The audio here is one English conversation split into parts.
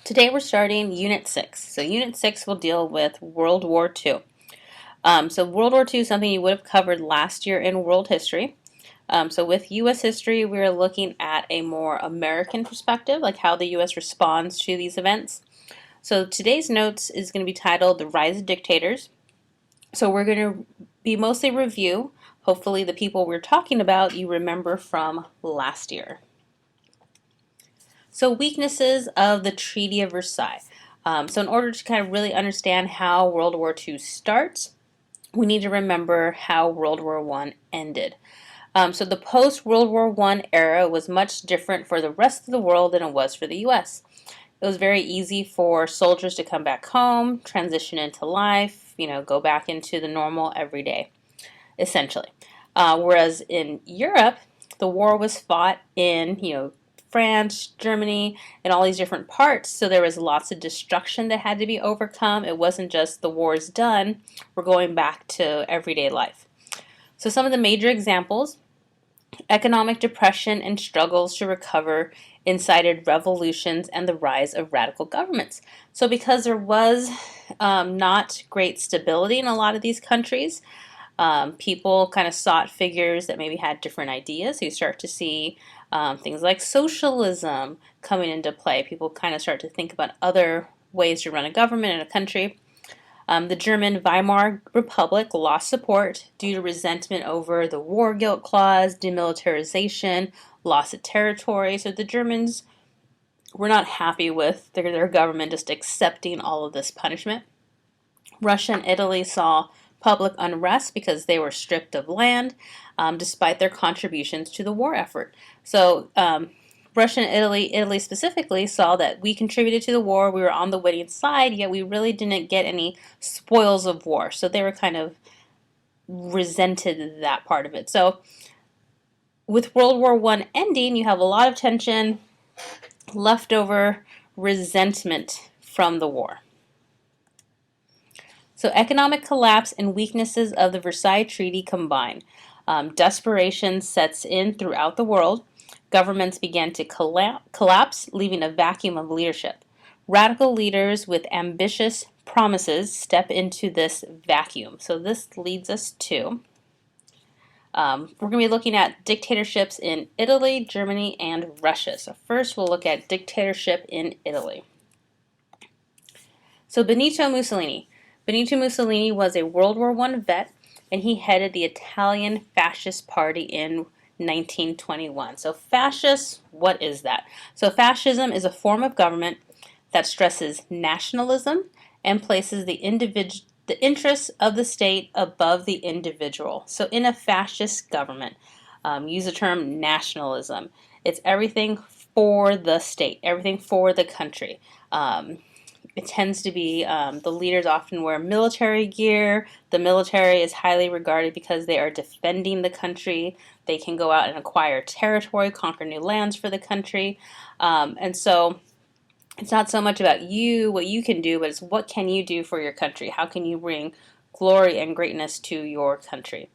Today we're starting Unit 6. So Unit 6 will deal with World War II. So World War II is something you would have covered last year in world history. So with U.S. history, we're looking at a more American perspective, like how the U.S. responds to these events. So today's notes is going to be titled The Rise of Dictators. So we're going to be mostly review. Hopefully the people we're talking about you remember from last year. So weaknesses of the Treaty of Versailles. So in order to kind of really understand how World War II starts, we need to remember how World War I ended. So the post-World War I era was much different for the rest of the world than it was for the U.S. It was very easy for soldiers to come back home, transition into life, go back into the normal everyday, essentially. Whereas in Europe, the war was fought in, France, Germany, and all these different parts. So there was lots of destruction that had to be overcome. It wasn't just the war's done, we're going back to everyday life. So some of the major examples: economic depression and struggles to recover incited revolutions and the rise of radical governments. So because there was not great stability in a lot of these countries, people kind of sought figures that maybe had different ideas. So you start to see things like socialism coming into play. People kind of start to think about other ways to run a government in a country. The German Weimar Republic lost support due to resentment over the war guilt clause, demilitarization, loss of territory. So the Germans were not happy with their government just accepting all of this punishment. Russia and Italy saw public unrest because they were stripped of land, despite their contributions to the war effort. So Russia and Italy specifically, saw that we contributed to the war, we were on the winning side, yet we really didn't get any spoils of war. So they were kind of resented that part of it. So with World War I ending, you have a lot of tension, leftover resentment from the war. So economic collapse and weaknesses of the Versailles Treaty combine. Desperation sets in throughout the world. Governments began to collapse, leaving a vacuum of leadership. Radical leaders with ambitious promises step into this vacuum. So this leads us to, we're going to be looking at dictatorships in Italy, Germany, and Russia. So first we'll look at dictatorship in Italy. So Benito Mussolini. Benito Mussolini was a World War I vet, and he headed the Italian Fascist Party in 1921. So fascist, what is that? So fascism is a form of government that stresses nationalism and places the interests of the state above the individual. So in a fascist government, use the term nationalism. It's everything for the state, everything for the country. It tends to be the leaders often wear military gear. The military is highly regarded because they are defending the country. They can go out and acquire territory, conquer new lands for the country. And so it's not so much about you, what you can do, but it's what can you do for your country? How can you bring glory and greatness to your country?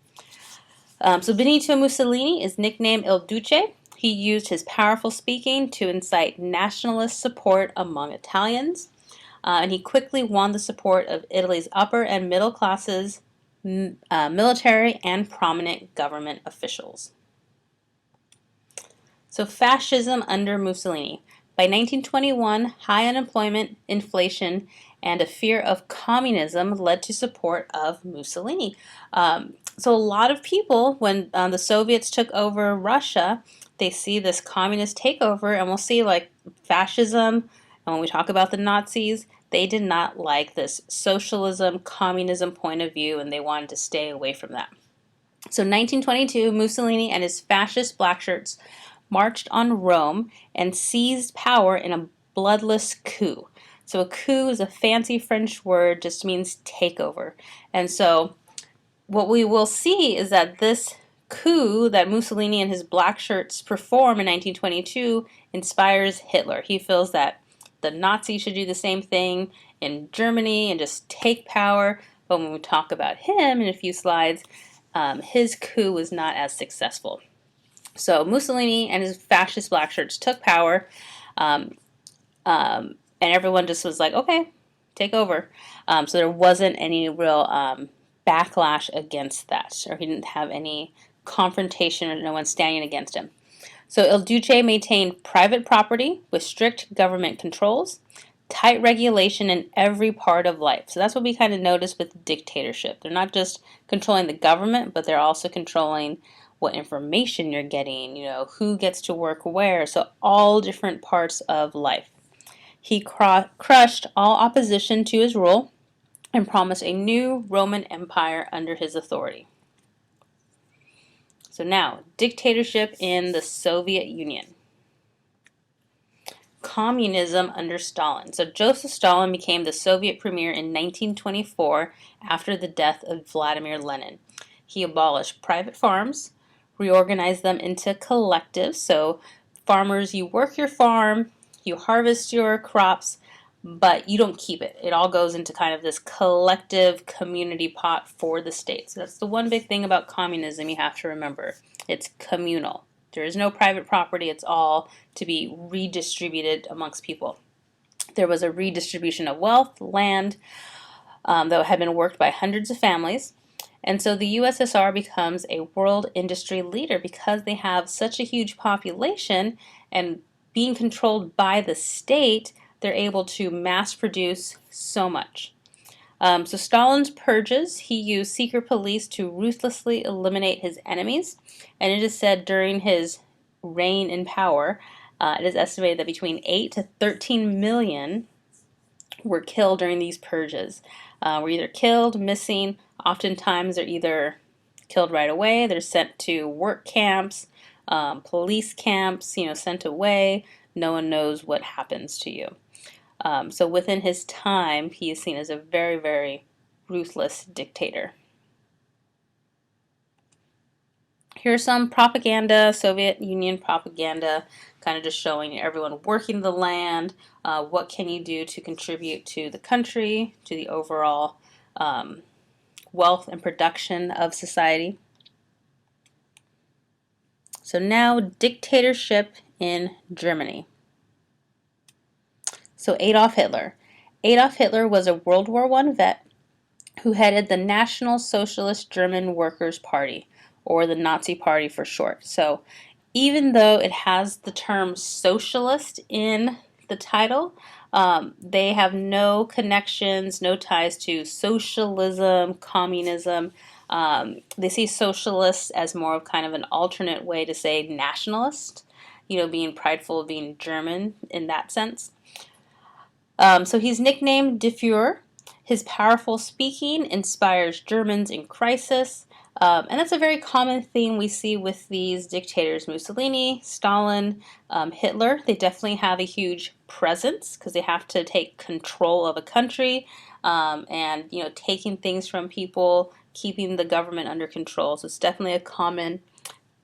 So Benito Mussolini is nicknamed Il Duce. He used his powerful speaking to incite nationalist support among Italians. And he quickly won the support of Italy's upper and middle classes, military, and prominent government officials. So fascism under Mussolini. By 1921, high unemployment, inflation, and a fear of communism led to support of Mussolini. So a lot of people, when the Soviets took over Russia, they see this communist takeover, and we'll see like fascism, and when we talk about the Nazis, they did not like this socialism, communism point of view, and they wanted to stay away from that. So 1922, Mussolini and his fascist blackshirts marched on Rome and seized power in a bloodless coup. So a coup is a fancy French word, just means takeover. And so what we will see is that this coup that Mussolini and his blackshirts perform in 1922 inspires Hitler. He feels that the Nazis should do the same thing in Germany and just take power. But when we talk about him in a few slides, his coup was not as successful. So Mussolini and his fascist blackshirts took power, and everyone just was like, okay, take over. So there wasn't any real backlash against that, or he didn't have any confrontation, or no one standing against him. So Il Duce maintained private property with strict government controls, tight regulation in every part of life. So that's what we kind of notice with dictatorship. They're not just controlling the government, but they're also controlling what information you're getting, who gets to work where. So all different parts of life. He crushed all opposition to his rule and promised a new Roman Empire under his authority. So now, dictatorship in the Soviet Union. Communism under Stalin. So Joseph Stalin became the Soviet premier in 1924 after the death of Vladimir Lenin. He abolished private farms, reorganized them into collectives. So farmers, you work your farm, you harvest your crops, but you don't keep it. It all goes into kind of this collective community pot for the state. So that's the one big thing about communism you have to remember. It's communal. There is no private property. It's all to be redistributed amongst people. There was a redistribution of wealth, land, that had been worked by hundreds of families. And so the USSR becomes a world industry leader because they have such a huge population, and being controlled by the state, they're able to mass produce so much. So Stalin's purges, he used secret police to ruthlessly eliminate his enemies. And it is said during his reign in power, it is estimated that between 8 to 13 million were killed during these purges. Were either killed, missing. Oftentimes they're either killed right away, they're sent to work camps, police camps, sent away. No one knows what happens to you. So within his time, he is seen as a very, very ruthless dictator. Here's some propaganda, Soviet Union propaganda, kind of just showing everyone working the land. What can you do to contribute to the country, to the overall wealth and production of society? So now, dictatorship in Germany. So Adolf Hitler. Adolf Hitler was a World War I vet who headed the National Socialist German Workers' Party, or the Nazi Party for short. So even though it has the term socialist in the title, they have no connections, no ties to socialism, communism. They see socialists as more of kind of an alternate way to say nationalist, being prideful of being German in that sense. So he's nicknamed Die Führer. His powerful speaking inspires Germans in crisis. And that's a very common theme we see with these dictators. Mussolini, Stalin, Hitler, they definitely have a huge presence because they have to take control of a country, and taking things from people, keeping the government under control. So it's definitely a common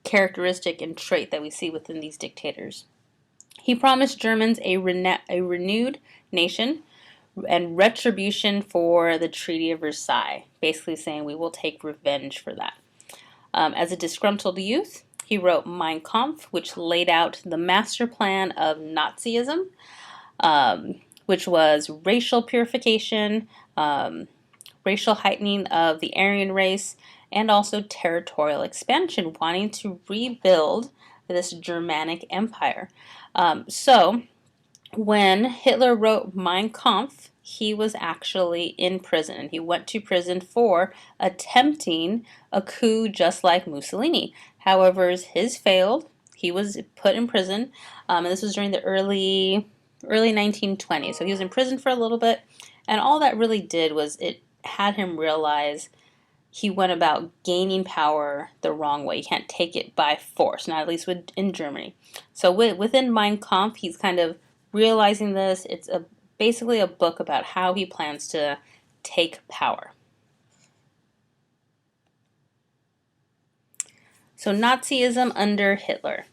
characteristic and trait that we see within these dictators. He promised Germans a renewed nation and retribution for the Treaty of Versailles, basically saying we will take revenge for that. As a disgruntled youth, he wrote Mein Kampf, which laid out the master plan of Nazism, which was racial purification, racial heightening of the Aryan race, and also territorial expansion, wanting to rebuild this Germanic empire. So when Hitler wrote Mein Kampf, he was actually in prison, and he went to prison for attempting a coup just like Mussolini. However, his failed. He was put in prison, and this was during the early 1920s. So he was in prison for a little bit, and all that really did was it had him realize he went about gaining power the wrong way. You can't take it by force, not at least in Germany. So within Mein Kampf, he's kind of realizing this. It's basically a book about how he plans to take power. So Nazism under Hitler.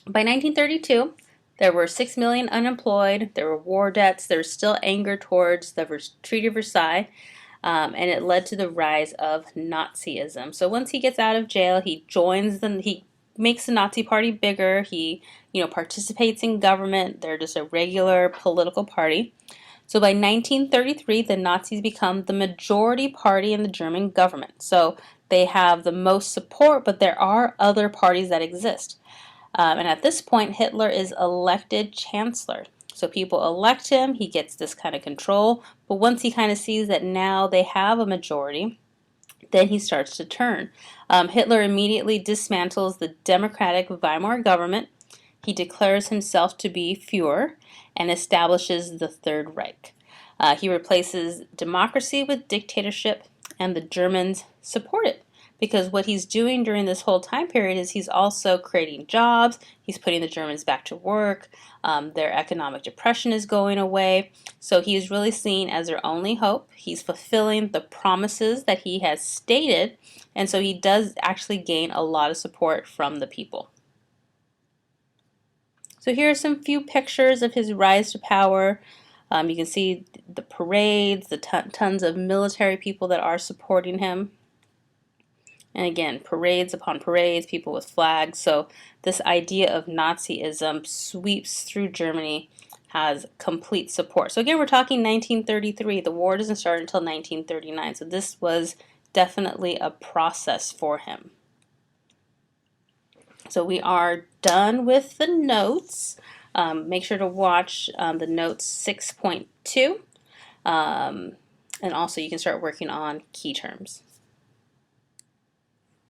By 1932, there were 6 million unemployed, there were war debts, there was still anger towards the Treaty of Versailles, and it led to the rise of Nazism. So once he gets out of jail, he makes the Nazi Party bigger. He, participates in government. They're just a regular political party. So by 1933, the Nazis become the majority party in the German government. So they have the most support, but there are other parties that exist. And at this point, Hitler is elected chancellor. So people elect him, he gets this kind of control. But once he kind of sees that now they have a majority, then he starts to turn. Hitler immediately dismantles the democratic Weimar government. He declares himself to be Führer and establishes the Third Reich. He replaces democracy with dictatorship, and the Germans support it because what he's doing during this whole time period is he's also creating jobs, he's putting the Germans back to work, their economic depression is going away, so he is really seen as their only hope. He's fulfilling the promises that he has stated, and so he does actually gain a lot of support from the people. So here are some few pictures of his rise to power. You can see the parades, the tons of military people that are supporting him. And again, parades upon parades, people with flags. So this idea of Nazism sweeps through Germany, has complete support. So again, we're talking 1933. The war doesn't start until 1939. So this was definitely a process for him. So we are done with the notes. Make sure to watch the notes 6.2. And also you can start working on key terms.